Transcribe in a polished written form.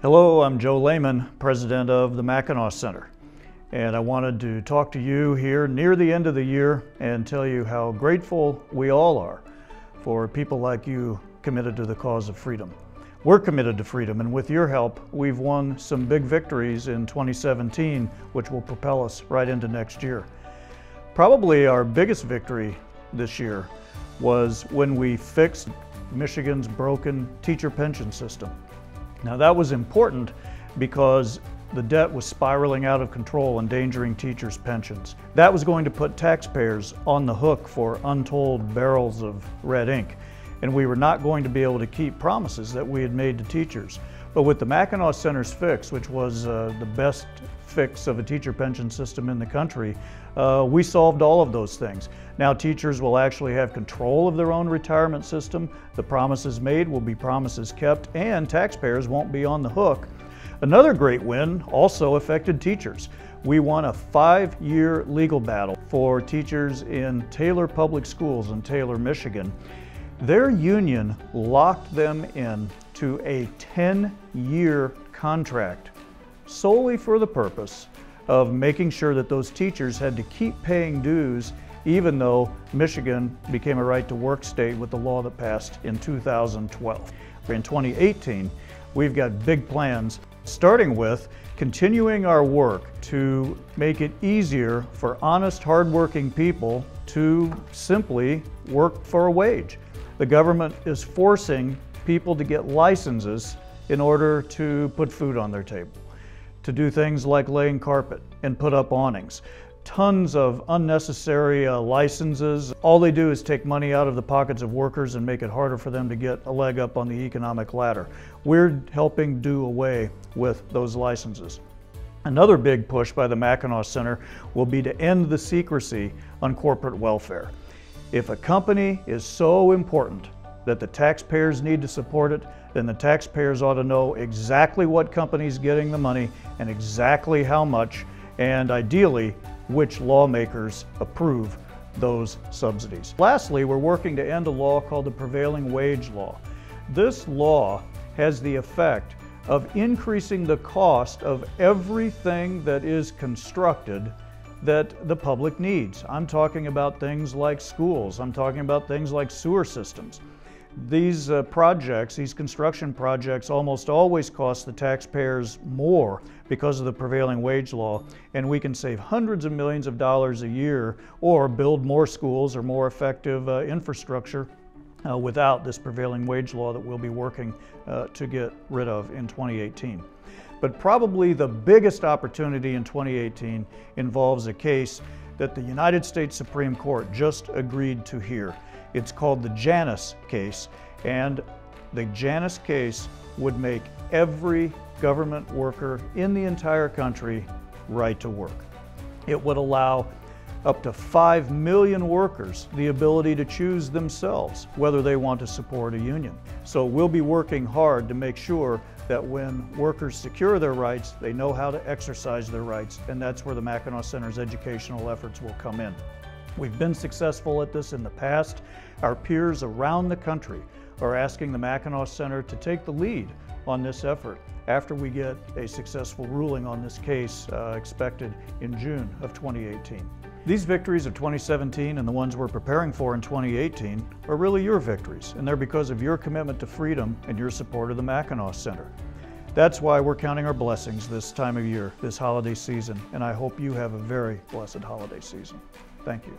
Hello, I'm Joe Lehman, president of the Mackinac Center, and I wanted to talk to you here near the end of the year and tell you how grateful we all are for people like you committed to the cause of freedom. We're committed to freedom, and with your help, we've won some big victories in 2017, which will propel us right into next year. Probably our biggest victory this year was when we fixed Michigan's broken teacher pension system. Now that was important because the debt was spiraling out of control, endangering teachers' pensions. That was going to put taxpayers on the hook for untold barrels of red ink, and we were not going to be able to keep promises that we had made to teachers. But with the Mackinac Center's fix, which was the best fix of a teacher pension system in the country, we solved all of those things. Now teachers will actually have control of their own retirement system. The promises made will be promises kept, and taxpayers won't be on the hook. Another great win also affected teachers. We won a 5-year legal battle for teachers in Taylor Public Schools in Taylor, Michigan. Their union locked them in to a 10-year contract solely for the purpose of making sure that those teachers had to keep paying dues even though Michigan became a right-to-work state with the law that passed in 2012. In 2018, we've got big plans, starting with continuing our work to make it easier for honest, hard-working people to simply work for a wage. The government is forcing people to get licenses in order to put food on their table, to do things like laying carpet and put up awnings. Tons of unnecessary licenses. All they do is take money out of the pockets of workers and make it harder for them to get a leg up on the economic ladder. We're helping do away with those licenses. Another big push by the Mackinac Center will be to end the secrecy on corporate welfare. If a company is so important that the taxpayers need to support it, then the taxpayers ought to know exactly what company's getting the money and exactly how much, and ideally, which lawmakers approve those subsidies. Lastly, we're working to end a law called the Prevailing Wage Law. This law has the effect of increasing the cost of everything that is constructed that the public needs. I'm talking about things like schools. I'm talking about things like sewer systems. These projects, these construction projects, almost always cost the taxpayers more because of the prevailing wage law, and we can save hundreds of millions of dollars a year or build more schools or more effective infrastructure without this prevailing wage law that we'll be working to get rid of in 2018. But probably the biggest opportunity in 2018 involves a case that the United States Supreme Court just agreed to hear. It's called the Janus case, and the Janus case would make every government worker in the entire country right to work. It would allow up to 5 million workers the ability to choose themselves whether they want to support a union. So we'll be working hard to make sure that when workers secure their rights, they know how to exercise their rights, and that's where the Mackinac Center's educational efforts will come in. We've been successful at this in the past. Our peers around the country are asking the Mackinac Center to take the lead on this effort after we get a successful ruling on this case expected in June of 2018. These victories of 2017 and the ones we're preparing for in 2018 are really your victories, and they're because of your commitment to freedom and your support of the Mackinac Center. That's why we're counting our blessings this time of year, this holiday season, and I hope you have a very blessed holiday season. Thank you.